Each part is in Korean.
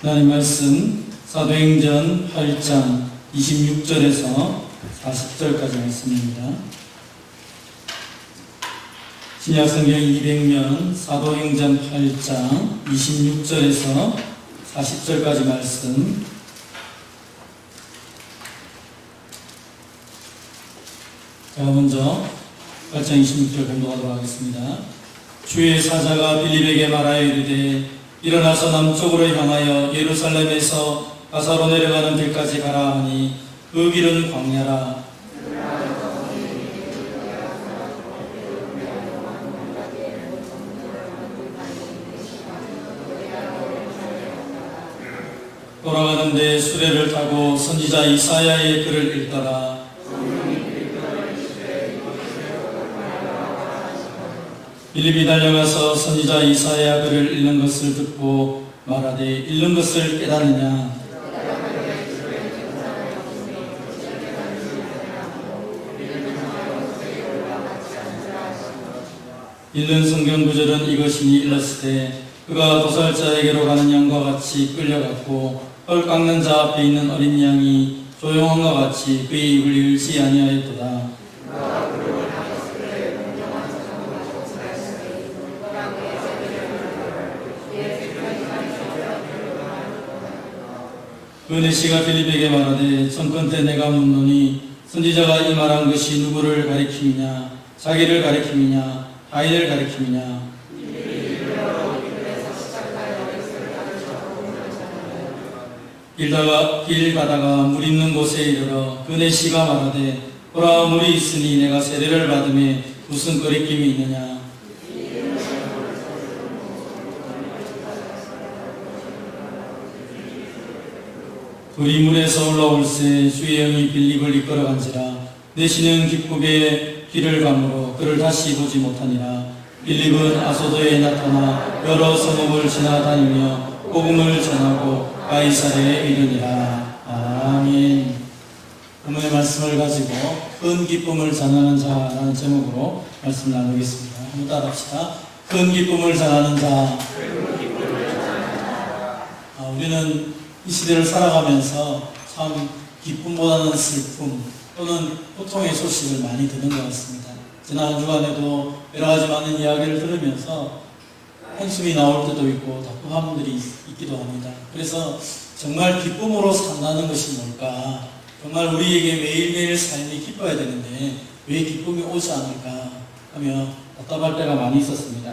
하나님 말씀 사도행전 8장 26절에서 40절까지 말씀입니다. 신약성경 200면 사도행전 8장 26절에서 40절까지 말씀. 제가 먼저 8장 26절 공독하도록 하겠습니다. 주의 사자가 빌립에게 말하여 이르되 일어나서 남쪽으로 향하여 예루살렘에서 가사로 내려가는 길까지 가라 하니 그 길은 광야라. 돌아가는데 수레를 타고 선지자 이사야의 글을 읽더라. 빌립이 달려가서 선지자 이사야 글을 읽는 것을 듣고 말하되 읽는 것을 깨닫느냐. 읽는 성경 구절은 이것이니 일렀으되 그가 도살자에게로 가는 양과 같이 끌려갔고 헐 깎는 자 앞에 있는 어린 양이 조용함과 같이 그의 입을 열지 아니하였도다. 그네시가 빌립에게 말하되 청컨대 내가 묻노니 선지자가 이 말한 것이 누구를 가리킴이냐, 자기를 가리킴이냐, 아이를 가리킴이냐. 길 가다가 물 있는 곳에 이르러 그네시가 말하되 보라 물이 있으니 내가 세례를 받음에 무슨 거리낌이 있느냐. 둘이 물에서 올라올새 주의 영이 빌립을 이끌어간지라. 내시는 기쁘게 길을 가므로 그를 다시 보지 못하니라. 빌립은 아소도에 나타나 여러 성읍을 지나다니며 복음을 전하고 가이사랴에 이르니라. 아멘. 오늘의 말씀을 가지고 큰 기쁨을 전하는 자라는 제목으로 말씀 나누겠습니다. 한번 따라합시다. 큰 기쁨을 전하는 자. 우리는 이 시대를 살아가면서 참 기쁨보다는 슬픔 또는 고통의 소식을 많이 듣는 것 같습니다. 지난 한 주간에도 여러 가지 많은 이야기를 들으면서 한숨이 나올 때도 있고 답답한 분들이 있기도 합니다. 그래서 정말 기쁨으로 산다는 것이 뭘까? 정말 우리에게 매일매일 삶이 기뻐야 되는데 왜 기쁨이 오지 않을까 하며 답답할 때가 많이 있었습니다.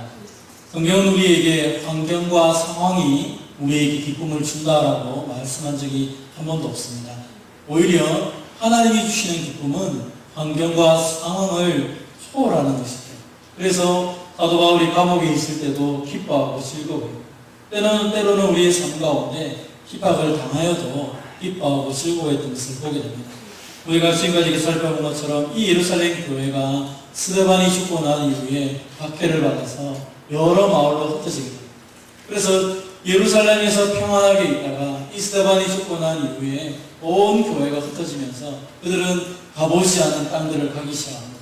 성경은 우리에게 환경과 상황이 우리에게 기쁨을 준다라고 말씀한 적이 한 번도 없습니다. 오히려 하나님이 주시는 기쁨은 환경과 상황을 초월하는 것이죠. 그래서 사도 바울이 감옥에 있을 때도 기뻐하고 즐거워요. 때로는 우리의 삶 가운데 핍박을 당하여도 기뻐하고 즐거워했던 것을 보게 됩니다. 우리가 지금까지 살펴본 것처럼 이 예루살렘 교회가 스데반이 죽고 난 이후에 박해를 받아서 여러 마을로 흩어지게 됩니다. 그래서 예루살렘에서 평안하게 있다가 이 스데반이 죽고 난 이후에 온 교회가 흩어지면서 그들은 가보지 않은 땅들을 가기 시작합니다.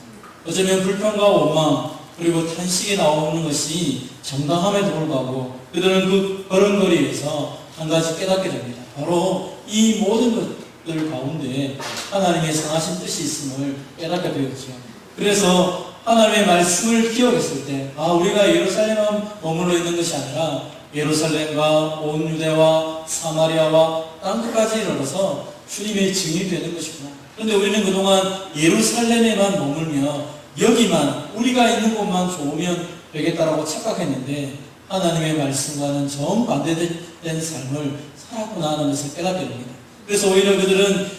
어쩌면 불평과 원망 그리고 탄식이 나오는 것이 정당함에도 불구하고 그들은 그 걸음걸이에서 한 가지 깨닫게 됩니다. 바로 이 모든 것들 가운데 하나님의 선하신 뜻이 있음을 깨닫게 되었죠. 그래서 하나님의 말씀을 기억했을 때 우리가 예루살렘만 머물러 있는 것이 아니라 예루살렘과 온 유대와 사마리아와 땅끝까지 이르러서 주님의 증인이 되는 것이구나. 그런데 우리는 그동안 예루살렘에만 머물며 여기만 우리가 있는 곳만 좋으면 되겠다라고 착각했는데 하나님의 말씀과는 정반대된 삶을 살았구나 하는 것을 깨닫게 됩니다. 그래서 오히려 그들은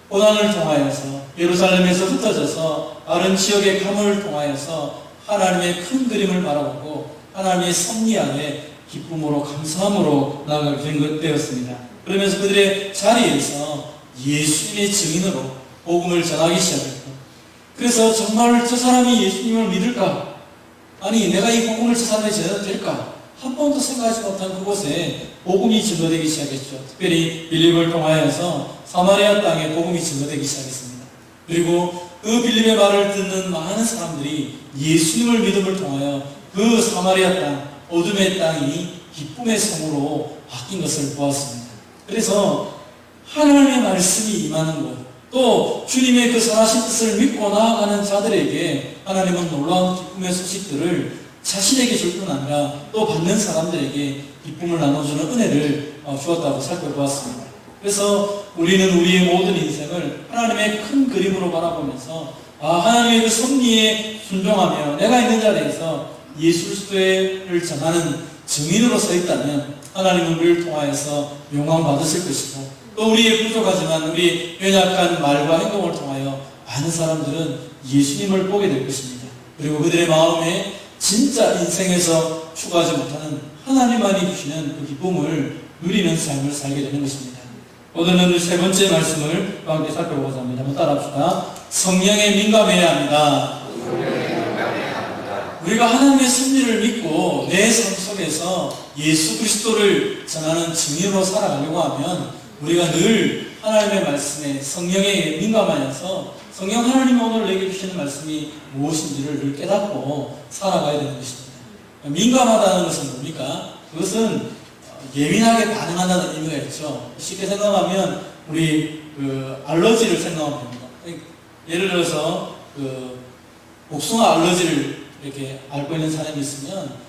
고난을 통하여서 예루살렘에서 흩어져서 다른 지역의 가문을 통하여서 하나님의 큰 그림을 바라보고 하나님의 섭리 안에 기쁨으로 감사함으로 나아가게 되었습니다. 그러면서 그들의 자리에서 예수님의 증인으로 복음을 전하기 시작했고, 그래서 정말 저 사람이 예수님을 믿을까? 아니 내가 이 복음을 저 사람에게 전해도 될까? 한 번도 생각하지 못한 그곳에 복음이 증거되기 시작했죠. 특별히 빌립을 통하여서 사마리아 땅에 복음이 증거되기 시작했습니다. 그리고 그 빌립의 말을 듣는 많은 사람들이 예수님을 믿음을 통하여 그 사마리아 땅, 어둠의 땅이 기쁨의 성으로 바뀐 것을 보았습니다. 그래서 하나님의 말씀이 임하는 것, 또 주님의 그 선하신 뜻을 믿고 나아가는 자들에게 하나님은 놀라운 기쁨의 소식들을 자신에게 줄 뿐 아니라 또 받는 사람들에게 기쁨을 나눠주는 은혜를 주었다고 살펴보았습니다. 그래서 우리는 우리의 모든 인생을 하나님의 큰 그림으로 바라보면서 하나님의 그 섭리에 순종하며 내가 있는 자리에서 예수 그리스도를 전하는 증인으로 서 있다면 하나님은 우리를 통하여서 영광 받으실 것이고, 또 우리의 부족하지만 우리 연약한 말과 행동을 통하여 많은 사람들은 예수님을 보게 될 것입니다. 그리고 그들의 마음에 진짜 인생에서 추구하지 못하는 하나님만이 주시는 그 기쁨을 누리는 삶을 살게 되는 것입니다. 오늘은 세 번째 말씀을 함께 살펴보고자 합니다. 한번 따라합시다. 성령에 민감해야 합니다. 우리가 하나님의 섭리를 믿고 내 삶 속에서 예수 그리스도를 전하는 증인으로 살아가려고 하면 우리가 늘 하나님의 말씀에 성령에 민감하여서 성령 하나님 오늘 내게 주시는 말씀이 무엇인지를 늘 깨닫고 살아가야 되는 것입니다. 민감하다는 것은 뭡니까? 그것은 예민하게 반응한다는 의미가 있죠. 쉽게 생각하면 우리 알러지를 생각하면 됩니다. 예를 들어서 복숭아 알러지를 이렇게 앓고 있는 사람이 있으면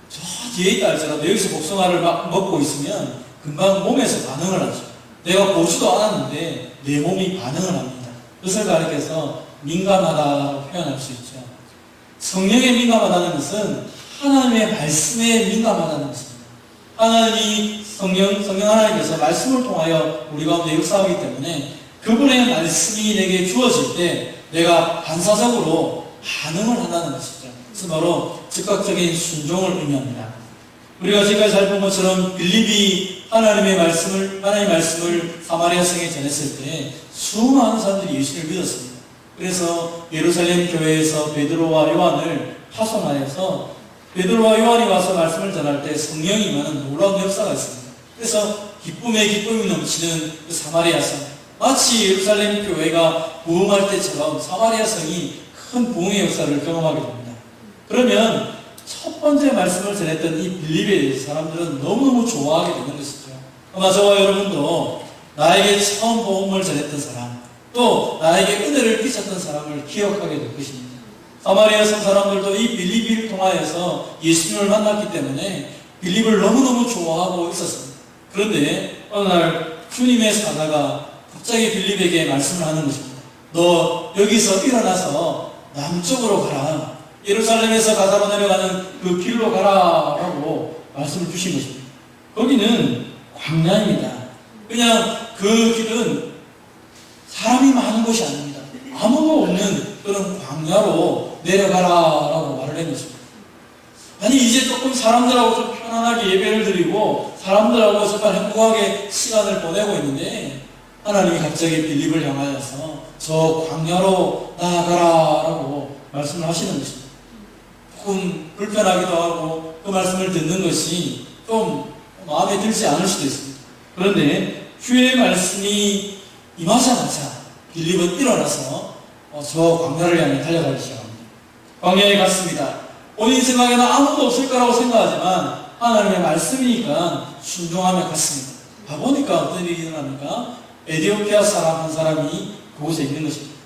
저 뒤에 있다 할지라도 여기서 복숭아를 막 먹고 있으면 금방 몸에서 반응을 하죠. 내가 보지도 않았는데 내 몸이 반응을 합니다. 그것을 가리켜서 민감하다고 표현할 수 있죠. 성령에 민감하다는 것은 하나님의 말씀에 민감하다는 것입니다. 하나님이 성령 하나님께서 말씀을 통하여 우리 가운데 역사하기 때문에 그분의 말씀이 내게 주어질 때 내가 반사적으로 반응을 한다는 것이죠. 그래서 바로 즉각적인 순종을 의미합니다. 우리가 지금까지 잘 본 것처럼 빌립이 하나님의 말씀을 사마리아 성에 전했을 때 수많은 사람들이 예수를 믿었습니다. 그래서 예루살렘 교회에서 베드로와 요한을 파송하여서 베드로와 요한이 와서 말씀을 전할 때 성령이 임하는 놀라운 역사가 있습니다. 그래서 기쁨이 넘치는 그 사마리아 성, 마치 예루살렘 교회가 부흥할 때처럼 사마리아 성이 큰 부흥의 역사를 경험하게 됩니다. 그러면 첫 번째 말씀을 전했던 이 빌립의 사람들은 너무너무 좋아하게 되는 것이죠. 아마 저와 여러분도 나에게 처음 복음을 전했던 사람, 또 나에게 은혜를 끼쳤던 사람을 기억하게 될 것입니다. 사마리아 성 사람들도 이 빌립을 통하여서 예수님을 만났기 때문에 빌립을 너무너무 좋아하고 있었습니다. 그런데 어느 날 주님의 사자가 갑자기 빌립에게 말씀을 하는 것입니다. 너 여기서 일어나서 남쪽으로 가라. 예루살렘에서 가사로 내려가는 그 길로 가라 라고 말씀을 주신 것입니다. 거기는 광야입니다. 그냥 그 길은 사람이 많은 곳이 아닙니다. 아무도 없는 그런 광야로 내려가라 라고 말을 한 것입니다. 아니 이제 조금 사람들하고 좀 편안하게 예배를 드리고 사람들하고 정말 행복하게 시간을 보내고 있는데 하나님이 갑자기 빌립을 향하여서 저 광야로 나아가라 라고 말씀을 하시는 것입니다. 조금 불편하기도 하고 그 말씀을 듣는 것이 좀 마음에 들지 않을 수도 있습니다. 그런데 주의 말씀이 임하자마자 빌립은 일어나서 저 광야를 향해 달려가기 시작합니다. 광야에 갔습니다. 본인 생각에는 아무도 없을 거라고 생각하지만 하나님의 말씀이니까 순종하며 갔습니다. 가보니까 어떤 일이 일어납니까? 에티오피아 사람 한 사람이 그곳에 있는 것입니다.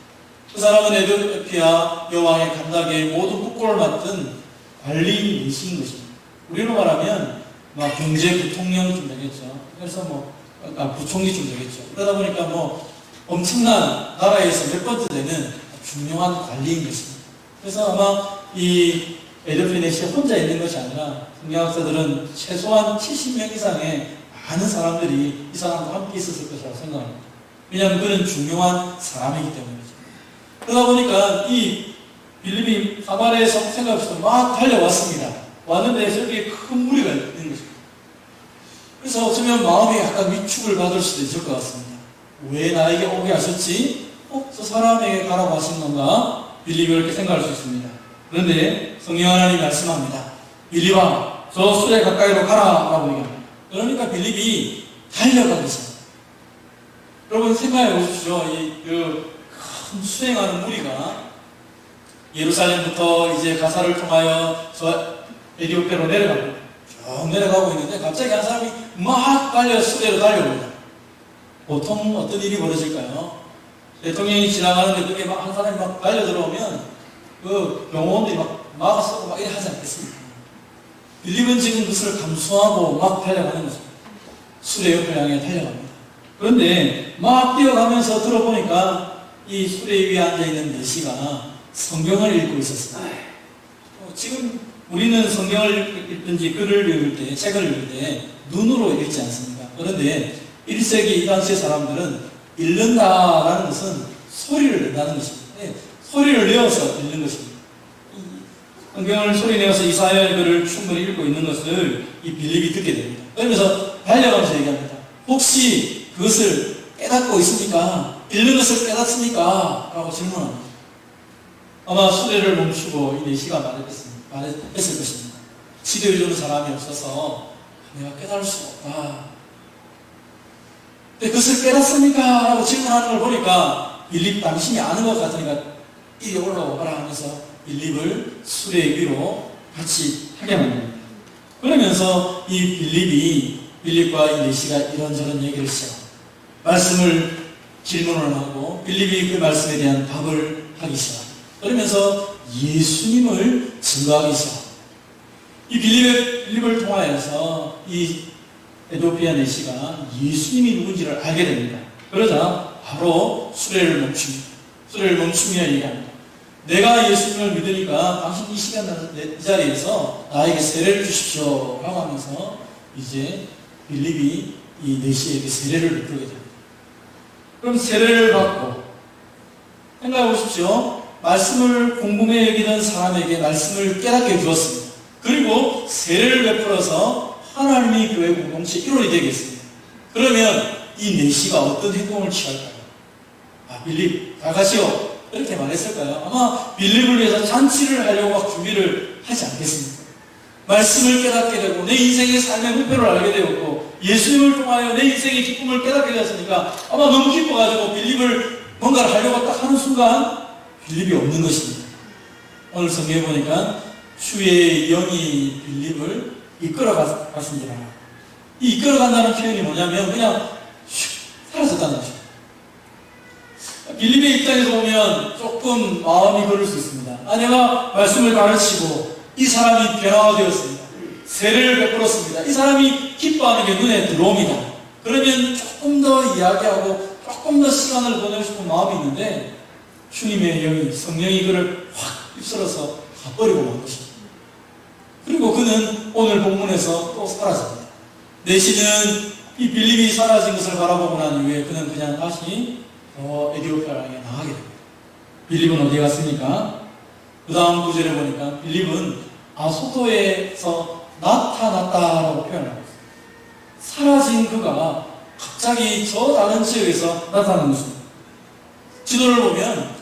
그 사람은 에티오피아 여왕의 감락의 모든 국고를 맡은 관리인이신 것입니다. 우리로 말하면 경제 부통령쯤 되겠죠. 그래서 부총리쯤 되겠죠. 그러다 보니까 엄청난 나라에서 몇 번째 되는 중요한 관리인 것입니다. 그래서 아마 이 에티오피아에 혼자 있는 것이 아니라 성경학자들은 최소한 70명 이상의 많은 사람들이 이 사람과 함께 있었을 것이라고 생각합니다. 왜냐하면 그는 중요한 사람이기 때문이죠. 그러다 보니까 이 빌립이 사마리아에 생각 없이 막 달려왔습니다. 왔는데 저기에 큰 무리가 있는 것입니다. 그래서 어쩌면 마음이 약간 위축을 받을 수도 있을 것 같습니다. 왜 나에게 오게 하셨지? 저 사람에게 가라고 하신 건가? 빌립이 그렇게 생각할 수 있습니다. 그런데 성령 하나님이 말씀합니다. 빌립아, 저 수레 가까이로 가라 라고 얘기합니다. 그러니까 빌립이 달려가기 시작합니다. 여러분 생각해 보십시오. 큰 수행하는 무리가 예루살렘부터 이제 가사를 통하여 저 에티오피아로 쭉 내려가고 있는데 갑자기 한 사람이 막 수레로 달려옵니다. 보통 어떤 일이 벌어질까요? 대통령이 지나가는데 그게 막 한 사람이 막 달려 들어오면 그 경호원들이 막 막아서 막 이래 하지 않겠습니까? 빌립은 지금 그것을 감수하고 막 달려가는 거죠. 수레 옆을 향해 달려갑니다. 그런데 막 뛰어가면서 들어보니까 이 수레 위에 앉아있는 내시가 성경을 읽고 있었습니다. 지금 우리는 성경을 읽든지 글을 읽을 때, 책을 읽을 때 눈으로 읽지 않습니까? 그런데 1세기 이 당시의 사람들은 읽는다라는 것은 소리를 낸다는 것입니다. 소리를 내어서 읽는 것입니다. 성경을 소리 내어서 이사야의 글을 충분히 읽고 있는 것을 이 빌립이 듣게 됩니다. 그러면서 달려가면서 얘기합니다. 혹시 그것을 깨닫고 있습니까? 읽는 것을 깨닫습니까? 라고 질문합니다. 아마 수레를 멈추고 이 내시가 말했을 것입니다. 지도해주는 사람이 없어서 내가 깨달을 수가 없다. 근데 그것을 깨닫습니까? 라고 질문하는 걸 보니까 빌립 당신이 아는 것 같으니까 이리 올라오거라 하면서 빌립을 수레 위로 같이 하게 만듭니다. 그러면서 이 빌립과 이 내시가 이런저런 얘기를 시작합니다. 말씀을 질문을 하고 빌립이 그 말씀에 대한 답을 하기 시작합니다. 그러면서 예수님을 증거하기 시작합니다. 이 빌립을 통하여서 이 에도피아 내시가 예수님이 누군지를 알게 됩니다. 그러자 바로 수레를 멈춥니다. 수레를 멈추며 얘기합니다. 내가 예수님을 믿으니까 당신 이 시간 이 자리에서 나에게 세례를 주십시오 라고 하면서 이제 빌립이 이 내시에게 세례를 베풀게 됩니다. 그럼 세례를 받고 생각해 보십시오. 말씀을 궁금해 여기던 사람에게 말씀을 깨닫게 주었습니다. 그리고 세례를 베풀어서 하나님의 교회 공동체 일원이 되겠습니다. 그러면 이 내시가 어떤 행동을 취할까요? 빌립 다 가시오 이렇게 말했을까요? 아마 빌립을 위해서 잔치를 하려고 막 준비를 하지 않겠습니까? 말씀을 깨닫게 되고 내 인생의 삶의 목표를 알게 되었고 예수님을 통하여 내 인생의 기쁨을 깨닫게 되었으니까 아마 너무 기뻐가지고 빌립을 뭔가를 하려고 딱 하는 순간 빌립이 없는 것입니다. 오늘 성경에 보니까 주의 영이 빌립을 이끌어갔습니다. 이 이끌어간다는 표현이 뭐냐면 그냥 사라졌다는 거죠. 빌립의 입장에서 보면 조금 마음이 그럴 수 있습니다. 내가 말씀을 가르치고 이 사람이 변화가 되었습니다. 세례를 베풀었습니다. 이 사람이 기뻐하는 게 눈에 들어옵니다. 그러면 조금 더 이야기하고 조금 더 시간을 보내고 싶은 마음이 있는데 주님의 영이 성령이 그를 확 휩쓸어서 가버리고 만 것입니다. 그리고 그는 오늘 본문에서 또 사라집니다. 내시는 이 빌립이 사라진 것을 바라보고 난 이후에 그는 그냥 다시 에디오피아를 향해 나가게 됩니다. 빌립은 어디에 갔습니까? 그 다음 구절에 보니까 빌립은 아소도에서 나타났다라고 표현하고 있습니다. 사라진 그가 갑자기 저 다른 지역에서 나타나는 것입니다. 지도를 보면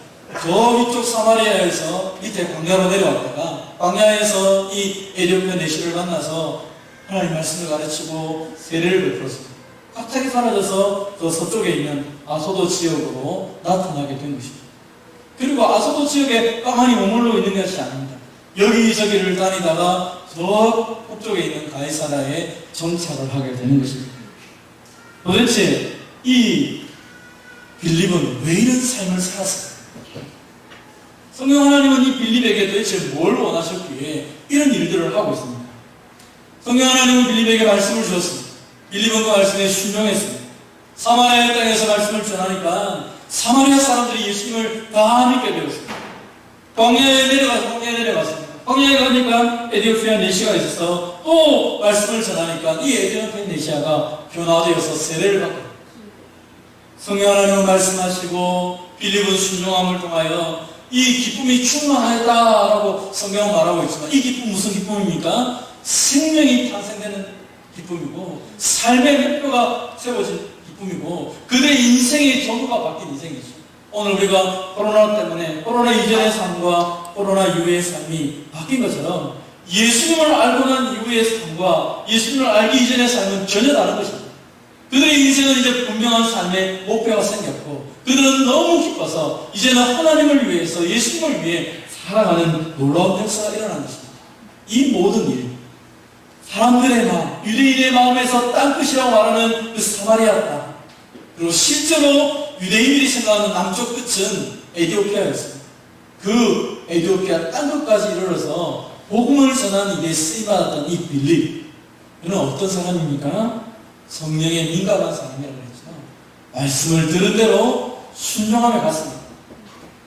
저 위쪽 사마리아에서 밑에 광야로 내려왔다가 광야에서 이 에디오피아 내시를 만나서 하나님 말씀을 가르치고 세례를 베풀었습니다. 갑자기 사라져서 저 서쪽에 있는 아소도 지역으로 나타나게 된 것입니다. 그리고 아소도 지역에 가만히 머물러 있는 것이 아닙니다. 여기저기를 다니다가 저 북쪽에 있는 가이사라에 정착을 하게 되는 것입니다. 도대체 이 빌립은 왜 이런 삶을 살았을까요? 성령 하나님은 이 빌립에게 도대체 뭘 원하셨기에 이런 일들을 하고 있습니다. 성령 하나님은 빌립에게 말씀을 주셨습니다. 빌립은 그 말씀에 순종했습니다. 사마리아 땅에서 말씀을 전하니까 사마리아 사람들이 예수님을 다 믿게 되었습니다. 광야에 내려갔습니다. 광야에 가니까 에디오피아 내시가 있어서 또 말씀을 전하니까 이 에디오피아 내시아가 변화되어서 세례를 받고 성령 하나님은 말씀하시고 빌립은 순종함을 통하여 이 기쁨이 충만하였다라고 성경은 말하고 있지만 이 기쁨 무슨 기쁨입니까? 생명이 탄생되는 기쁨이고 삶의 목표가 세워진 기쁨이고 그들의 인생의 전부가 바뀐 인생이죠. 오늘 우리가 코로나 때문에 코로나 이전의 삶과 코로나 이후의 삶이 바뀐 것처럼 예수님을 알고 난 이후의 삶과 예수님을 알기 이전의 삶은 전혀 다른 것입니다. 그들의 인생은 이제 분명한 삶의 목표가 생겼고 그들은 너무 기뻐서 이제는 하나님을 위해서 예수님을 위해 살아가는 놀라운 역사가 일어난 것입니다. 이 모든 일 사람들의 마음, 유대인의 마음에서 땅끝이라고 말하는 그 사마리아 땅, 그리고 실제로 유대인들이 생각하는 남쪽 끝은 에티오피아였습니다. 그 에티오피아 땅끝까지 이르러서 복음을 전하는 일에 쓰임받았던 이 빌립, 그는 어떤 사람입니까? 성령에 민감한 사람이라고 했죠. 말씀을 들은 대로 순종하며 갔습니다.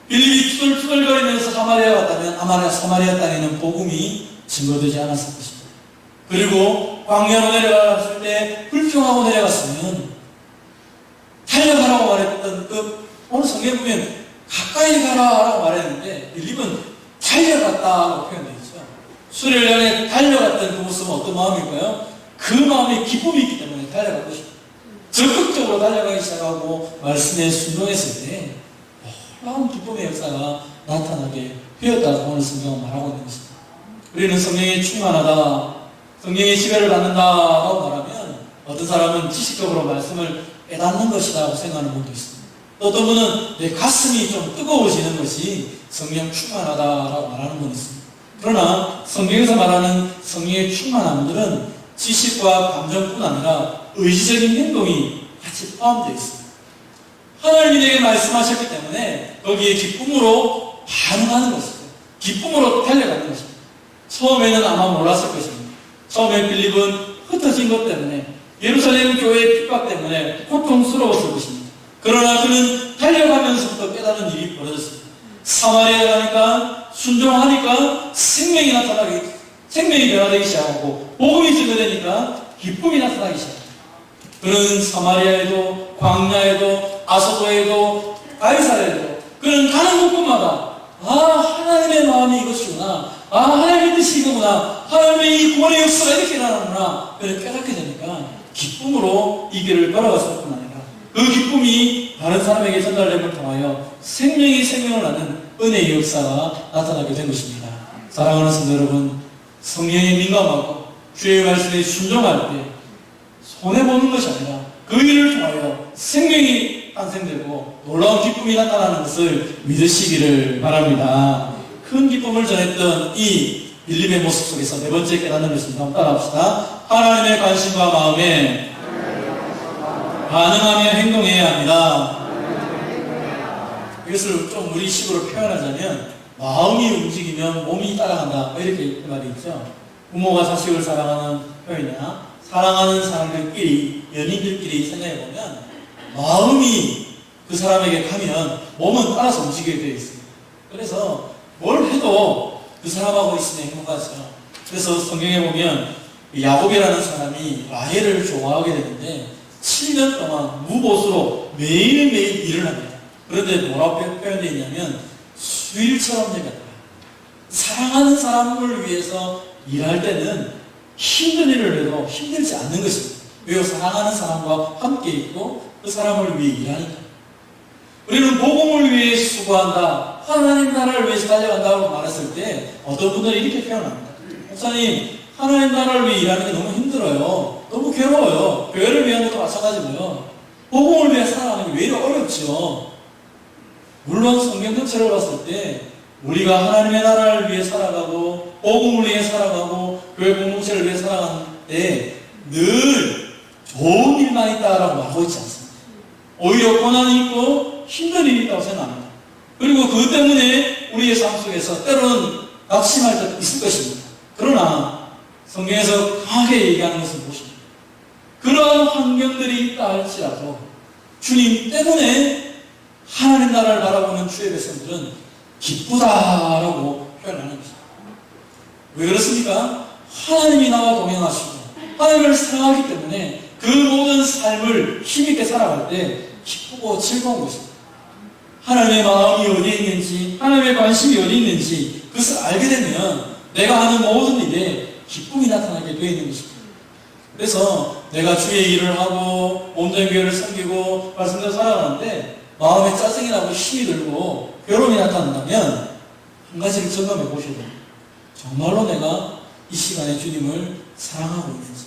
빌립이 투덜투덜거리면서 사마리아 갔다면 아마 사마리아 땅에는 복음이 증거되지 않았을 것입니다. 그리고 광야로 내려갔을 때 불평하고 내려갔으면 달려가라고 말했던 오늘 성경에 보면 가까이 가라라고 말했는데 빌립은 달려갔다고 표현되어 있죠. 수레를 향해 달려갔던 그 모습은 어떤 마음일까요? 그 마음에 기쁨이 있기 때문에 달려가고 싶어요. 적극적으로 달려가기 시작하고 말씀에 순종했을 때 놀라운 기쁨의 역사가 나타나게 되었다고 오늘 성경은 말하고 있는 것입니다. 우리는 성령에 충만하다, 성령의 지배를 받는다라고 말하면 어떤 사람은 지식적으로 말씀을 깨닫는 것이다 하고 생각하는 분도 있습니다. 또 어떤 분은 내 가슴이 좀 뜨거워지는 것이 성령 충만하다라고 말하는 분이 있습니다. 그러나 성경에서 말하는 성령의 충만함들은 지식과 감정뿐 아니라 의지적인 행동이 같이 포함되어 있습니다. 하나님이 내게 말씀하셨기 때문에 거기에 기쁨으로 반응하는 것이죠. 기쁨으로 달려가는 것입니다. 처음에는 아마 몰랐을 것입니다. 처음에 빌립은 흩어진 것 때문에 예루살렘 교회의 핍박 때문에 고통스러웠을 것입니다. 그러나 그는 달려가면서부터 깨달은 일이 벌어졌습니다. 사마리아에 가니까 순종하니까 생명이 변화되기 시작하고 복음이 증거되니까 기쁨이 나타나기 시작합니다. 그는 사마리아에도 광야에도 아소도에도 가이사랴에도 그는 가는 곳곳마다 하나님의 마음이 이것이구나, 하나님의 뜻이 이거구나, 하나님의 이 구원의 역사가 이렇게 일어나는구나, 그를 깨닫게 되니까 기쁨으로 이 길을 걸어갔을 뿐 아니라 그 기쁨이 다른 사람에게 전달됨을 통하여 생명이 생명을 낳는 은혜의 역사가 나타나게 된 것입니다. 사랑하는 성도 여러분, 성령에 민감하고 주의 말씀에 순종할 때 손해보는 것이 아니라 그 일을 통하여 생명이 탄생되고 놀라운 기쁨이 나타나는 것을 믿으시기를 바랍니다. 큰 기쁨을 전했던 이 빌립의 모습 속에서 네 번째 깨닫는 것입니다. 한번 따라합시다. 하나님의 관심과 마음에 반응하며 행동해야 합니다. 이것을 좀 우리식으로 표현하자면 마음이 움직이면 몸이 따라간다, 이렇게 말이 있죠. 부모가 자식을 사랑하는 표현이나 사랑하는 사람들끼리, 연인들끼리 생각해보면 마음이 그 사람에게 가면 몸은 따라서 움직이게 되어 있습니다. 그래서 뭘 해도 그 사람하고 있으면 행복하죠. 그래서 성경에 보면 야곱이라는 사람이 라헬을 좋아하게 되는데 7년 동안 무보수로 매일매일 일을 합니다. 그런데 뭐라고 표현되어 있냐면 수일처럼 되겠다. 사랑하는 사람을 위해서 일할 때는 힘든 일을 해도 힘들지 않는 것입니다. 왜요? 사랑하는 사람과 함께 있고 그 사람을 위해 일하니까. 우리는 복음을 위해 수고한다, 하나님 나라를 위해서 달려간다고 말했을 때 어떤 분들은 이렇게 표현합니다. 목사님, 하나님 나라를 위해 일하는 게 너무 힘들어요. 너무 괴로워요. 교회를 위한 것도 마찬가지고요. 복음을 위해 살아가는 게 왜 이렇게 어렵죠? 물론 성경 전체를 봤을 때 우리가 하나님의 나라를 위해 살아가고 복음을 위해 살아가고 교회 공동체를 위해 살아가는 때 늘 좋은 일만 있다라고 말하고 있지 않습니다. 오히려 고난이 있고 힘든 일이 있다고 생각합니다. 그리고 그것 때문에 우리의 삶 속에서 때로는 낙심할 때도 있을 것입니다. 그러나 성경에서 강하게 얘기하는 것은 무엇입니까? 그러한 환경들이 있다 할지라도 주님 때문에 하나님 나라를 바라보는 주의 백성들은 기쁘다라고 표현하는 것입니다. 왜 그렇습니까? 하나님이 나와 동행하시고 하나님을 사랑하기 때문에 그 모든 삶을 힘있게 살아갈 때 기쁘고 즐거운 것입니다. 하나님의 마음이 어디에 있는지, 하나님의 관심이 어디에 있는지 그것을 알게 되면 내가 하는 모든 일에 기쁨이 나타나게 되어 있는 것입니다. 그래서 내가 주의 일을 하고 온전히 교회를 섬기고 말씀대로 살아가는데 마음에 짜증이 나고 힘이 들고 괴로움이 나타난다면 한 가지를 점검해 보셔야 됩니다. 정말로 내가 이 시간에 주님을 사랑하고 있는지,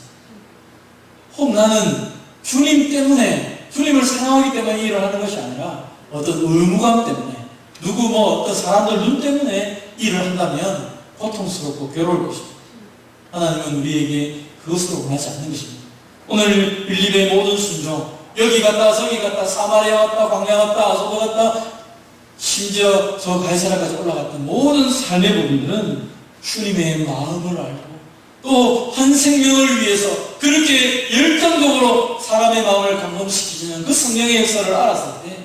혹 나는 주님 때문에, 주님을 사랑하기 때문에 이 일을 하는 것이 아니라 어떤 의무감 때문에, 어떤 사람들 눈 때문에 일을 한다면 고통스럽고 괴로울 것입니다. 하나님은 우리에게 그것으로 원하지 않는 것입니다. 오늘 빌립의 모든 순종, 여기 갔다 저기 갔다 사마리아 갔다 광야 갔다 아소도 갔다 심지어 저 가이사라까지 올라갔던 모든 삶의 부분들은 주님의 마음을 알고 또 한 생명을 위해서 그렇게 열정적으로 사람의 마음을 감동시키는 그 성령의 역사를 알았을 때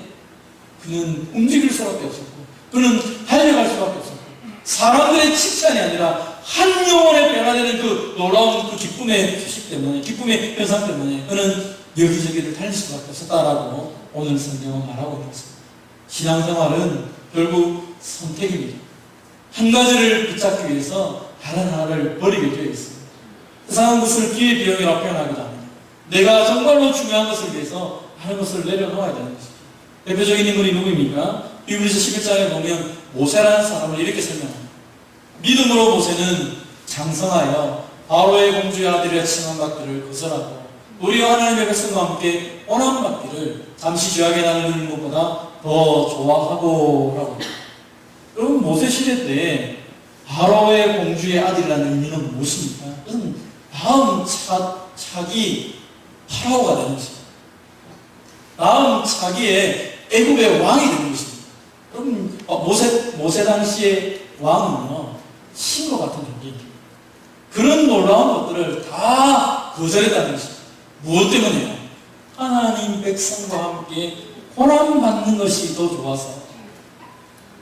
그는 움직일 수밖에 없었고 그는 달려갈 수밖에 없었고 사람들의 칭찬이 아니라 한 영혼의 변화되는 그 놀라운 그 기쁨의 소식 때문에 기쁨의 현상 때문에 그는 여기저기를 달릴 수밖에 없었다라고 오늘 성경은 말하고 있는 것입니다. 신앙생활은 결국 선택입니다. 한 가지를 붙잡기 위해서 다른 하나를 버리게 되어 있습니다. 세상은 것을 기회비용이라고 표현하기도 합니다. 내가 정말로 중요한 것을 위해서 다른 것을 내려놓아야 되는 것입니다. 대표적인 인물이 누구입니까? 히브리서 11장에 보면 모세라는 사람을 이렇게 설명합니다. 믿음으로 모세는 장성하여 바로의 공주의 아들이라 칭함받기를 거절하고 우리와 하나님의 백성과 함께 원함받기를 잠시 죄악에 나누는 것보다 더 좋아하고 라고 합니다. 여러분 모세 시대 때 바로의 공주의 아들이라는 의미는 무엇입니까? 그것은 다음 차기 파라오가 되는 것입니다. 다음 차기의 애굽의 왕이 되는 것입니다. 여러분 모세 당시의 왕은요 신과 같은 존재입니다. 그런 놀라운 것들을 다 거절했다는 것입니다. 무엇 때문에요? 하나님 백성과 함께 호남받는 것이 더 좋아서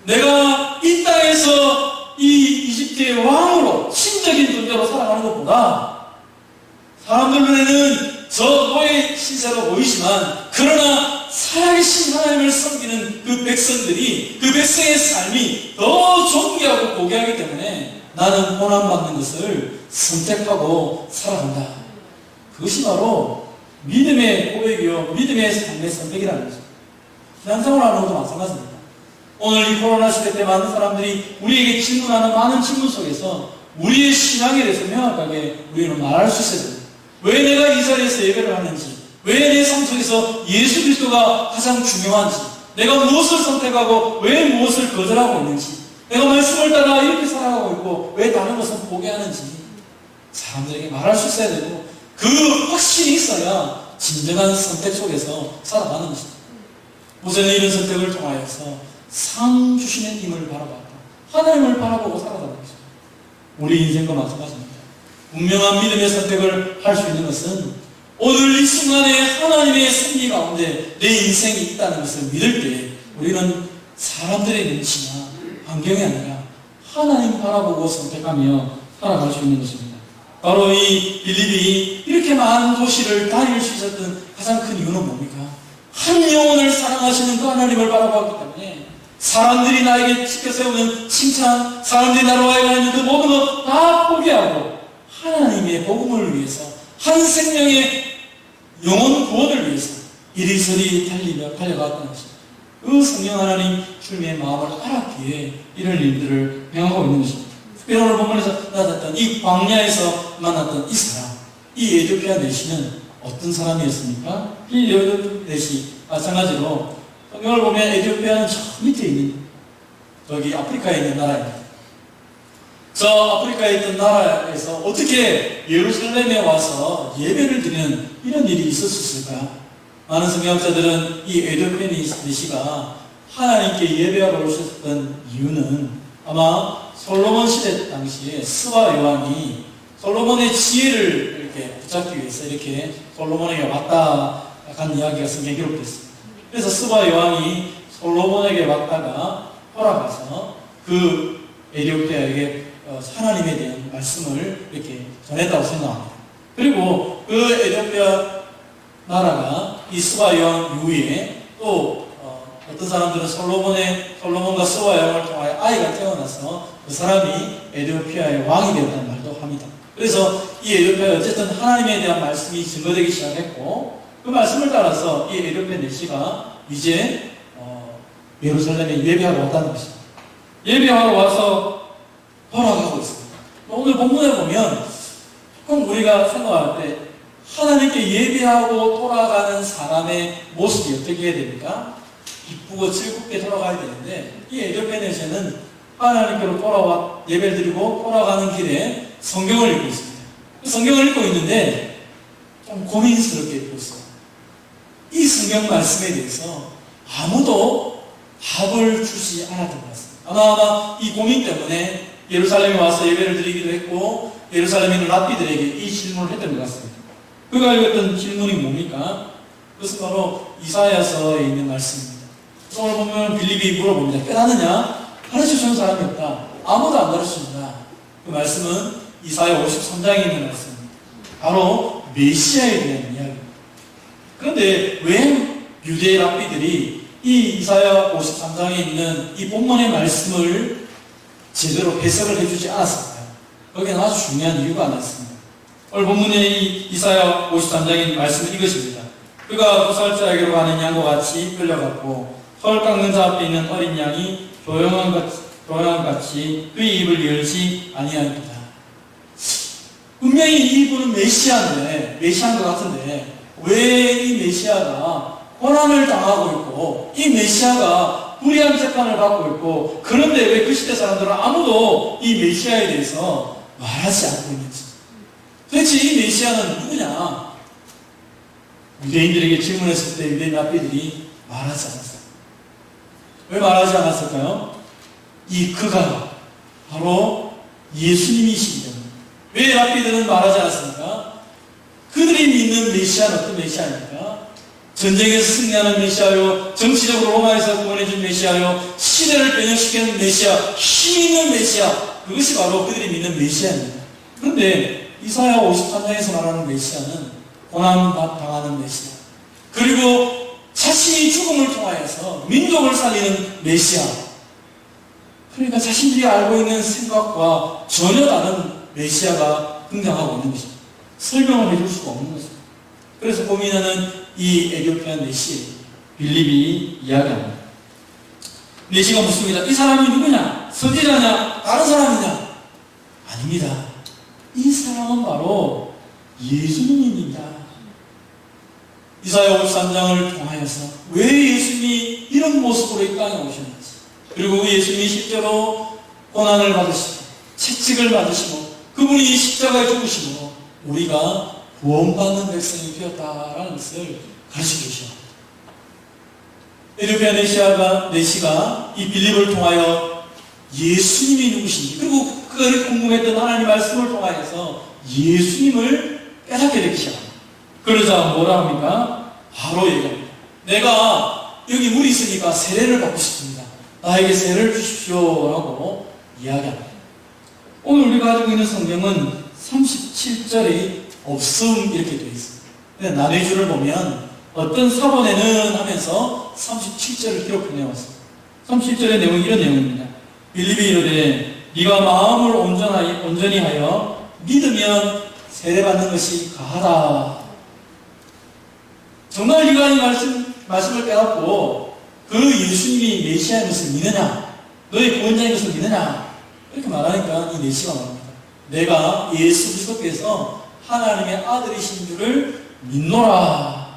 내가 이 땅에서 이 이집트의 왕으로 신적인 존재로 살아가는 것보다 사람들 눈에는 저 노예 신세로 보이지만 그러나 살아계신 하나님을 섬기는 그 백성들이 그 백성의 삶이 더 존귀하고 고귀하기 때문에 나는 호남받는 것을 선택하고 살아간다. 그것이 바로 믿음의 고백이요 믿음의 삶의 선택이라는 것입니다. 신앙생활하는 것도 마찬가지입니다. 오늘 이 코로나 시대 때 많은 사람들이 우리에게 질문하는 많은 질문 속에서 우리의 신앙에 대해서 명확하게 우리는 말할 수 있어야 됩니다. 왜 내가 이 자리에서 예배를 하는지, 왜 내 삶 속에서 예수 그리스도가 가장 중요한지, 내가 무엇을 선택하고 왜 무엇을 거절하고 있는지, 내가 말씀을 따라 이렇게 살아가고 있고 왜 다른 것을 포기하는지 사람들에게 말할 수 있어야 되고 그 확신이 있어야 진정한 선택 속에서 살아가는 것입니다. 모세는 이런 선택을 통하여서 상 주시는 힘을 바라봤다. 하나님을 바라보고 살아가는 것입니다. 우리 인생과 마찬가지입니다. 분명한 믿음의 선택을 할 수 있는 것은 오늘 이 순간에 하나님의 승리 가운데 내 인생이 있다는 것을 믿을 때 우리는 사람들의 눈치나 환경이 아니라 하나님 바라보고 선택하며 살아갈 수 있는 것입니다. 바로 이 빌립이 이렇게 많은 도시를 다닐 수 있었던 가장 큰 이유는 뭡니까? 한 영혼을 사랑하시는 그 하나님을 바라보았기 때문에 사람들이 나에게 지켜세우는 칭찬, 사람들이 나로 하여금 그 모든 것 다 포기하고 하나님의 복음을 위해서 한 생명의 영혼 구원을 위해서 이리저리 달리며 달려갔다는 것입니다. 그 성령 하나님 주님의 마음을 알았기에 이런 일들을 행하고 있는 것입니다. 특별히 오늘 본문에서 나타났던 이 광야에서 만났던 이 사람, 이 에티오피아 내시는 어떤 사람이었습니까? 이 에티오피아 내시 마찬가지로 성경을 보면 에티오피아는 저 밑에 있는 저기 아프리카에 있는 나라입니다. 저 아프리카에 있던 나라에서 어떻게 예루살렘에 와서 예배를 드리는 이런 일이 있었을까? 많은 성경학자들은 이 에티오피아 내시가 하나님께 예배하러 오셨던 이유는 아마 솔로몬 시대 당시에 스바 요한이 솔로몬의 지혜를 이렇게 붙잡기 위해서 이렇게 솔로몬에게 왔다 간 이야기가 성경에 기록되어 있습니다. 그래서 스바 요한이 솔로몬에게 왔다가 돌아가서 그 에티오피아에게 하나님에 대한 말씀을 이렇게 전했다고 생각합니다. 그리고 그 에티오피아 나라가 이 스바 요한 이후에 또 어떤 사람들은 솔로몬과 스바 요한을 통하여 아이가 태어나서 그 사람이 에티오피아의 왕이 되었다는 말도 합니다. 그래서 이 에티오피아에 어쨌든 하나님에 대한 말씀이 증거되기 시작했고 그 말씀을 따라서 이 에티오피아 내시가 이제 예루살렘에 예배하러 왔다는 것입니다. 예배하러 와서 돌아가고 있습니다. 오늘 본문에 보면 조금 우리가 생각할 때 하나님께 예배하고 돌아가는 사람의 모습이 어떻게 해야 됩니까? 기쁘고 즐겁게 돌아가야 되는데 이 에티오피아 내시는 하나님께로 돌아와 예배를 드리고 돌아가는 길에 성경을 읽고 있습니다. 성경을 읽고 있는데 좀 고민스럽게 읽고 있어요. 이 성경 말씀에 대해서 아무도 답을 주지 않았던 것 같습니다. 아마 이 고민 때문에 예루살렘에 와서 예배를 드리기도 했고 예루살렘에 있는 랍비들에게 이 질문을 했던 것 같습니다. 그가 알렸던 질문이 뭡니까? 그것은 바로 이사야서에 있는 말씀입니다. 오늘 보면 빌립이 물어봅니다. 깨닫느냐? 가르쳐주는 사람이 없다. 아무도 안 가르쳐준다. 그 말씀은 이사야 53장에 있는 말씀입니다. 바로 메시아에 대한 이야기입니다. 그런데 왜 유대 랍비들이 이 이사야 53장에 있는 이 본문의 말씀을 제대로 해석을 해주지 않았을까요? 거기는 아주 중요한 이유가 하나 있습니다. 오늘 본문의 이 이사야 53장의 말씀은 이것입니다. 그가 도살자에게로 가는 양과 같이 끌려갔고 털 깎는 자 앞에 있는 어린 양이 조용함같이 그의 입을 열지 아니하였다. 분명히 이분은 메시아인 것 같은데 왜 이 메시아가 고난을 당하고 있고 이 메시아가 불의한 재판을 받고 있고 그런데 왜 그 시대 사람들은 아무도 이 메시아에 대해서 말하지 않고 있는지. 도대체 이 메시아는 누구냐? 유대인들에게 질문했을 때 유대인 랍비들이 말하지 않았어요. 왜 말하지 않았을까요? 그가 바로 예수님이시기 때문에. 왜 랍비들은 말하지 않았습니까? 그들이 믿는 메시아는 어떤 메시아입니까? 전쟁에서 승리하는 메시아요, 정치적으로 로마에서 구원해준 메시아요, 시대를 변형시키는 메시아, 힘 있는 메시아, 그것이 바로 그들이 믿는 메시아입니다. 그런데 이사야 53장에서 말하는 메시아는 고난당하는 메시아, 그리고 자신이 죽음을 통하여서 민족을 살리는 메시아, 그러니까 자신들이 알고 있는 생각과 전혀 다른 메시아가 등장하고 있는 것입니다. 설명을 해줄 수가 없는 것입니다. 그래서 고민하는 이 에티오피아 내시 빌립이 이야기합니다. 내시가 묻습니다. 이 사람이 누구냐? 선지자냐? 다른 사람이냐? 아닙니다. 이 사람은 바로 예수님입니다. 이사야 53장을 통하여서 왜 예수님이 이런 모습으로 이 땅에 오셨는지, 그리고 예수님이 실제로 고난을 받으시고 채찍을 받으시고 그분이 십자가에 죽으시고 우리가 구원받는 백성이 되었다라는 것을 가르쳐 주시오. 에티오피아 내시가 이 빌립을 통하여 예수님이 누구신지, 그리고 그들이 궁금했던 하나님의 말씀을 통하여서 예수님을 깨닫게 되기 시작합니다. 그러자 뭐라 합니까? 바로 얘기합니다. 내가 여기 물이 있으니까 세례를 받고 싶습니다. 나에게 세례를 주십시오 라고 이야기합니다. 오늘 우리가 가지고 있는 성경은 37절이 없음 이렇게 되어 있습니다. 근데 난해주를 보면 어떤 사본에는 하면서 37절을 기록해 왔습니다. 37절의 내용이 이런 내용입니다. 빌립이 이르되 네가 마음을 온전히 하여 믿으면 세례받는 것이 가하다. 정말 네가 이 말씀을 깨닫고 그 예수님이 메시아인 것을 믿느냐, 너의 구원자인 것을 믿느냐, 이렇게 말하니까 이 내시가 말합니다. 내가 예수 그리스도께서 하나님의 아들이신 줄을 믿노라.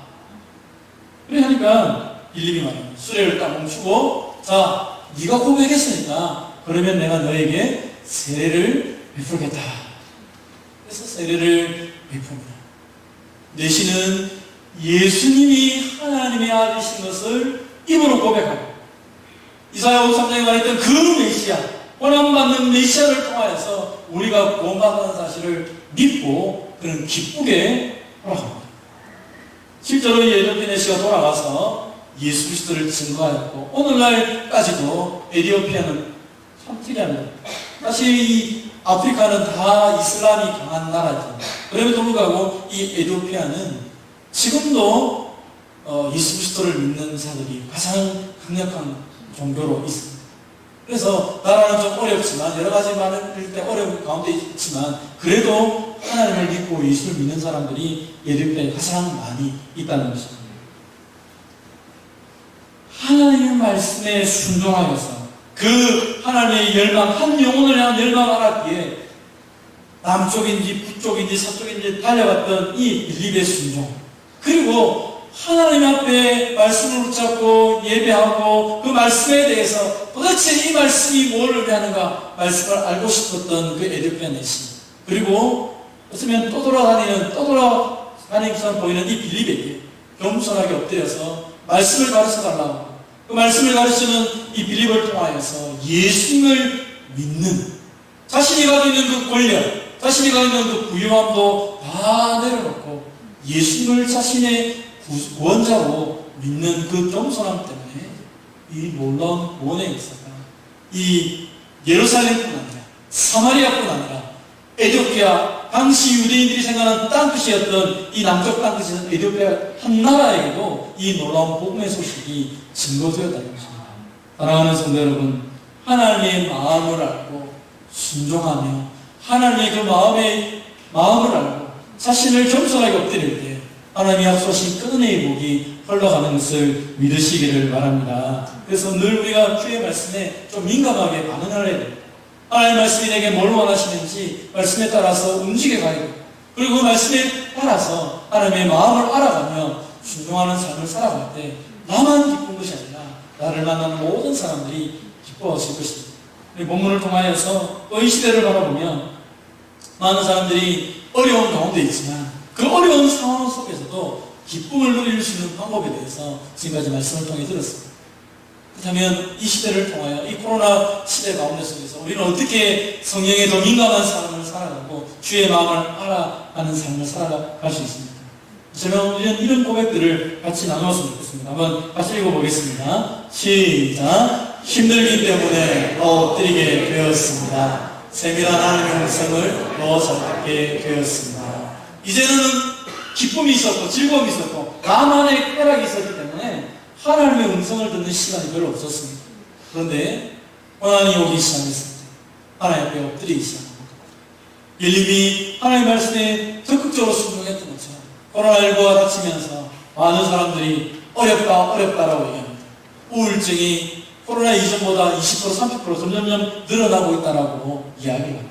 그래 하니까 빌립이 말합니다. 수레를 딱 멈추고, 자, 네가 고백했으니까 그러면 내가 너에게 세례를 베풀겠다. 그래서 세례를 베풉니다. 내시는 예수님이 하나님의 아들이신 것을 입으로 고백하고 이사야 53장에 말했던 그 메시아, 고난받는 메시아를 통하여서 우리가 구원받는 사실을 믿고 그는 기쁘게 돌아갑니다. 실제로 이 에티오피아 내시가 돌아가서 예수 그리스도를 증거하였고 오늘날까지도 에티오피아는 참 특이합니다. 사실 이 아프리카는 다 이슬람이 강한 나라죠. 그럼에도 불구하고 이 에티오피아는 지금도 예수 그리스도를 믿는 자들이 가장 강력한 종교로 있습니다. 그래서 나라는 좀 어렵지만 여러 가지 많을 때 어려운 가운데 있지만 그래도 하나님을 믿고 예수를 믿는 사람들이 에티오피아에 가장 많이 있다는 것입니다. 하나님의 말씀에 순종하여서 그 하나님의 열망, 한 영혼을 향한 열망을 하기에 남쪽인지 북쪽인지 서쪽인지 달려갔던 이 빌립의 순종, 그리고 하나님 앞에 말씀을 붙잡고 예배하고 그 말씀에 대해서 도대체 이 말씀이 뭘 의미하는가 말씀을 알고 싶었던 그 에티오피아 내시, 그리고 어쩌면 떠돌아다니면서 보이는 이 빌립에게 겸손하게 엎드려서 말씀을 가르쳐 달라고, 그 말씀을 가르치는 이 빌립을 통하여서 예수님을 믿는, 자신이 가지고 있는 그 권력, 자신이 가지고 있는 그 부유함도 다 내려놓고 예수님을 자신의 구원자로 믿는 그 겸손함 때문에 이 놀라운 구원의 역사가 이 예루살렘뿐 아니라 사마리아뿐 아니라 에티오피아, 당시 유대인들이 생각하는 땅끝이었던 이 남쪽 땅끝이었던 에티오피아 한 나라에게도 이 놀라운 복음의 소식이 증거되었다는 것입니다. 사랑하는 성도 여러분, 하나님의 마음을 알고 순종하며 하나님의 그 마음을 알고 자신을 겸손하게 엎드릴 때 하나님이 약속하신 끊은의 복이 흘러가는 것을 믿으시기를 바랍니다. 그래서 늘 우리가 주의 말씀에 좀 민감하게 반응을 해야 됩니다. 하나님의 말씀이 내게 뭘 원하시는지 말씀에 따라서 움직여 가야 됩니다. 그리고 그 말씀에 따라서 하나님의 마음을 알아가며 순종하는 삶을 살아갈 때 나만 기쁜 것이 아니라 나를 만나는 모든 사람들이 기뻐하실 것입니다. 우리 본문을 통하여서 또 이 시대를 바라보면 많은 사람들이 어려운 가운데 있지만 그 어려운 상황 속에서도 기쁨을 누릴 수 있는 방법에 대해서 지금까지 말씀을 통해 들었습니다. 그렇다면 이 시대를 통하여 이 코로나 시대 가운데 속에서 우리는 어떻게 성령에 더 민감한 삶을 살아가고 주의 마음을 알아가는 삶을 살아갈 수 있습니까? 저는 이런 고백들을 같이 나누었으면 좋겠습니다. 한번 같이 읽어보겠습니다. 시작. 힘들기 때문에 더 엎드리게 되었습니다. 세밀한 하나님의 음성을 더 잘 듣게 되었습니다. 이제는 기쁨이 있었고 즐거움이 있었고 나만의 쾌락이 있었기 때문에 하나님의 음성을 듣는 시간이 별로 없었습니다. 그런데 고난이 오기 시작했을 때 하나님 앞에 엎드리기 시작합니다. 빌립이 하나님의 말씀에 적극적으로 순종했던 것처럼 코로나19가 닥치면서 많은 사람들이 어렵다라고 얘기합니다. 우울증이 코로나 이전보다 20% 30% 점점점 늘어나고 있다라고 이야기합니다.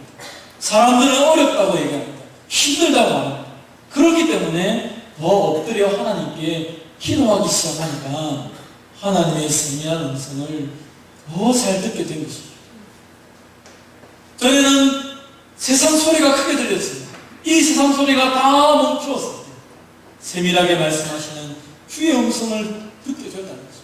사람들은 어렵다고 얘기합니다. 힘들다고 합니다. 그렇기 때문에 더 엎드려 하나님께 기도하기 시작하니까 하나님의 세미한 음성을 더 잘 듣게 된 것입니다. 저희는 세상 소리가 크게 들렸습니다. 이 세상 소리가 다 멈추었을 때 세밀하게 말씀하시는 주의 음성을 듣게 되었다는 것입니다.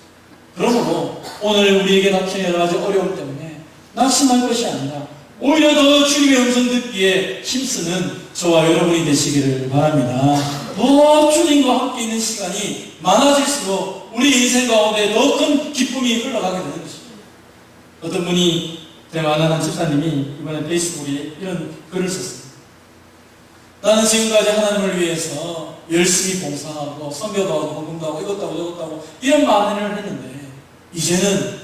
그러므로 오늘 우리에게 닥친 여러 가지 어려움 때문에 낙심할 것이 아니라 오히려 더 주님의 음성 듣기에 힘쓰는 저와 여러분이 되시기를 바랍니다. 더 주님과 함께 있는 시간이 많아질수록 우리 인생 가운데 더 큰 기쁨이 흘러가게 되는 것입니다. 어떤 분이 제가 아는 한 집사님이 이번에 페이스북에 이런 글을 썼습니다. 나는 지금까지 하나님을 위해서 열심히 봉사하고 선교도 하고 헌금도 하고 이것도 하고 저것도 하고 이런 많은 일을 했는데 이제는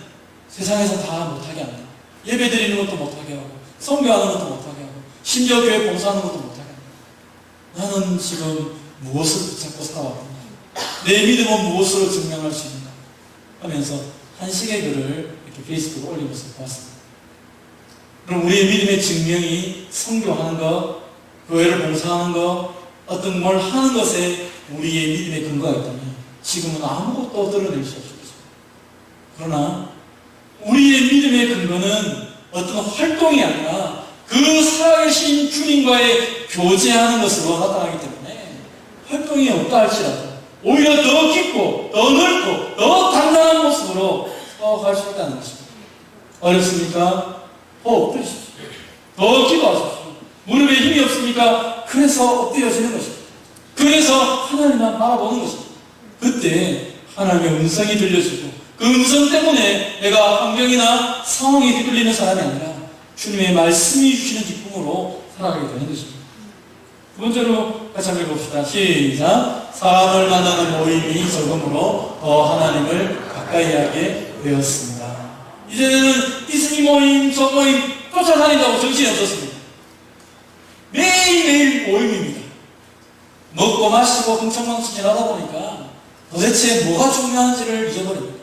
세상에서 다 못하게 한다. 예배 드리는 것도 못하게 하고 선교하는 것도 못하게 하고 심지어 교회 봉사하는 것도 못하게 한다. 나는 지금 무엇을 붙잡고 살아왔는가? 내 믿음은 무엇으로 증명할 수 있는가? 하면서 한식의 글을 이렇게 페이스북에 올린 것을 보았습니다. 그럼 우리의 믿음의 증명이 선교하는 것, 교회를 봉사하는 것, 어떤 뭘 하는 것에 우리의 믿음의 근거가 있다면 지금은 아무것도 드러낼 수 없습니다. 그러나 우리의 믿음의 근거는 어떤 활동이 아니라 그 살아계신 주님과의 교제하는 것으로 나타나기 때문에 활동이 없다 할지라도 오히려 더 깊고 더 넓고 더 단단한 모습으로 갈 수 있다는 것입니다. 어렵습니까? 더 엎드리십시오. 더 기도하십시오. 무릎에 힘이 없습니까? 그래서 엎드려지는 것입니다. 그래서 하나님만 바라보는 것입니다. 그때 하나님의 음성이 들려지고 그 음성 때문에 내가 환경이나 상황에 휘둘리는 사람이 아니라 주님의 말씀이 주시는 기쁨으로 살아가게 되는 것입니다. 두 번째로 같이 한번 해봅시다. 시작. 사람을 만나는 모임이 적음으로 더 하나님을 가까이 하게 되었습니다. 이제는 이 모임 저 모임 쫓아다닌다고 정신이 없었습니다. 매일매일 모임입니다. 먹고 마시고 흥청망청 지나다 보니까 도대체 뭐가 중요한지를 잊어버립니다.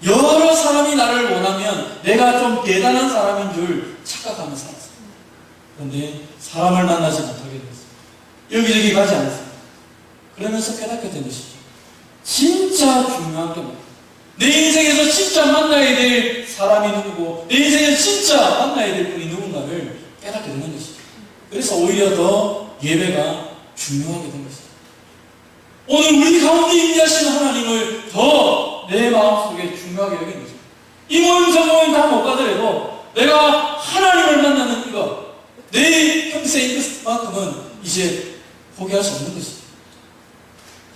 여러 사람이 나를 원하면 내가 좀 대단한 사람인 줄 착각하며 살았어요. 그런데 사람을 만나지 못하게 됐어요. 여기저기 가지 않았어요. 그러면서 깨닫게 된 것이죠. 진짜 중요한 게 뭐예요? 내 인생에서 진짜 만나야 될 사람이 누구고 내 인생에서 진짜 만나야 될 분이 누군가를 깨닫게 되는 것이죠. 그래서 오히려 더 예배가 중요하게 된 것이죠. 오늘 우리 가운데 임재하시는 하나님을 더 내 마음속에 중요하게 여기는 거죠. 이 모임 저 모임 다 못 가더라도 내가 하나님을 만나는 이거 내 평생 이것만큼은 이제 포기할 수 없는 것이죠.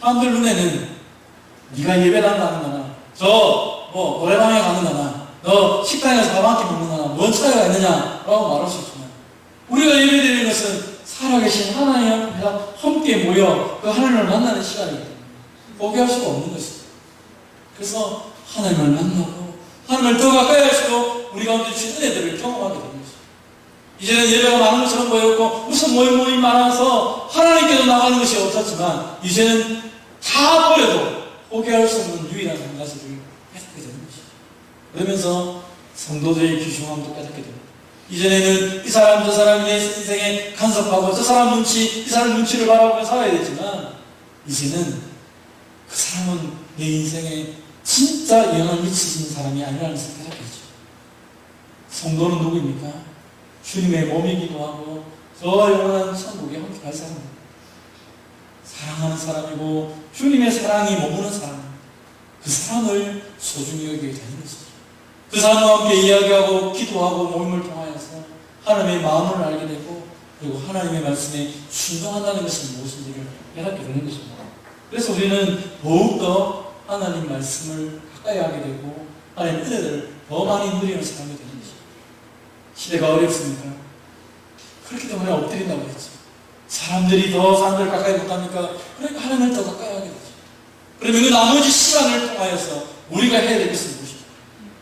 사람들 눈에는 네가 예배당 가는 거나 노래방에 가는 거나 너 식당에서 밥 한 끼 먹는 거나 뭔 차이가 있느냐라고 말할 수 있지만 우리가 예배드리는 것은 살아계신 하나님 앞에서 함께 모여 그 하나님을 만나는 시간이기 때문에 포기할 수가 없는 것이죠. 그래서 하나님을 만나고 하나님을 더 가까이 할수록 우리 가운데 주신 은혜들을 경험하게 되는 것이죠. 이제는 예배가 많은 것처럼 보였고 무슨 모임 많아서 하나님께도 나가는 것이 없었지만 이제는 다 버려도 포기할 수 없는 유일한 한 가지를 깨닫게 되는 것이죠. 그러면서 성도들의 귀중함도 깨닫게 됩니다. 이전에는 이 사람 저 사람이 내 인생에 간섭하고 저 사람 눈치 이 사람 눈치를 바라보며 살아야 되지만 이제는 그 사람은 내 인생에 진짜 영향을 미치는 사람이 아니라는 것을 깨닫게 되죠. 성도는 누구입니까? 주님의 몸이기도 하고 저와 영원한 천국에 함께 갈 사람입니다. 사랑하는 사람이고 주님의 사랑이 머무는 사람, 그 사람을 소중히 여기게 되는 것이죠. 그 사람과 함께 이야기하고 기도하고 모임을 통하여서 하나님의 마음을 알게 되고 그리고 하나님의 말씀에 순종한다는 것이 무엇인지를 깨닫게 되는 것입니다. 그래서 우리는 더욱더 하나님 말씀을 가까이 하게 되고 하나님의 은혜를 더 많이 누리는 사람이 되는 것입니다. 시대가 어렵습니까? 그렇기 때문에 엎드린다고 했죠. 사람들이 가까이 못합니까? 그러니까 하나님을 더 가까이 하게 되죠. 그러면 그 나머지 시간을 통하여서 우리가 해야 될 것은 무엇입니까?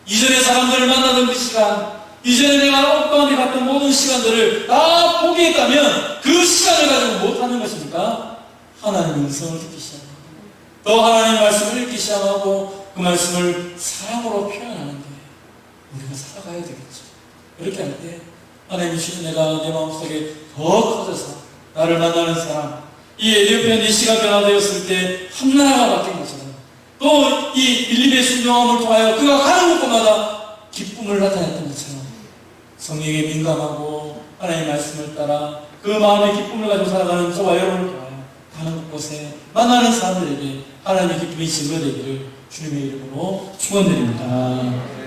이전에 사람들을 만나던 그 시간, 이전에 내가 옥가운데 갔던 모든 시간들을 다 포기했다면 그 시간을 가지고 못하는 것입니까? 하나님의 음성을 듣기 시작하고 또 하나님의 말씀을 읽기 시작하고 그 말씀을 사랑으로 표현하는데 우리가 살아가야 되겠죠. 그렇게 할 때 하나님이 주신 내가 내 마음속에 더 커져서 나를 만나는 사람, 이 에디오피아 니시가 변화되었을 때 한나라가 바뀐 것처럼 또 이 빌립의 순종함을 통하여 그가 가는 곳마다 기쁨을 나타냈던 것처럼 성령에 민감하고 하나님의 말씀을 따라 그 마음의 기쁨을 가지고 살아가는 저와 여러분을 통하여 가는 곳에 만나는 사람들에게 하나님의 기쁨이 증거되기를 주님의 이름으로 축원드립니다.